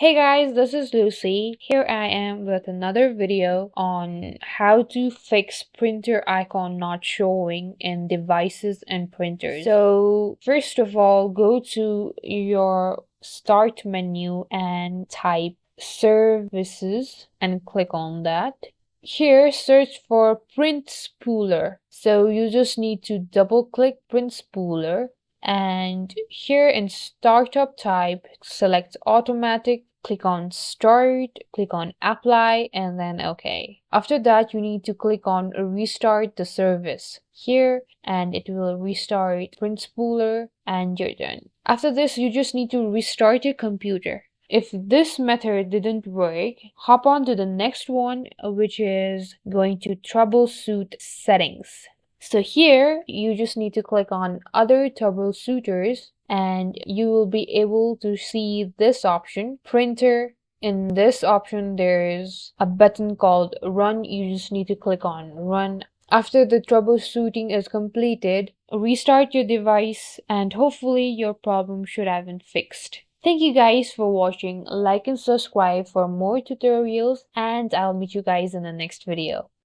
Hey guys, this is Lucy. Here I am with another video on how to fix printer icon not showing in devices and printers. So first of all, go to your start menu and type services and click on that. Here, search for print spooler. So you just need to double click print spooler. And here in startup type, select automatic, click on start, click on apply, and then OK. After that, you need to click on restart the service here, and it will restart print spooler, and you're done. After this, you just need to restart your computer. If this method didn't work, hop on to the next one, which is going to troubleshoot settings. So here, you just need to click on other troubleshooters and you will be able to see this option, printer. In this option, there's a button called run. You just need to click on run. After the troubleshooting is completed, restart your device and hopefully your problem should have been fixed. Thank you guys for watching. Like and subscribe for more tutorials and I'll meet you guys in the next video.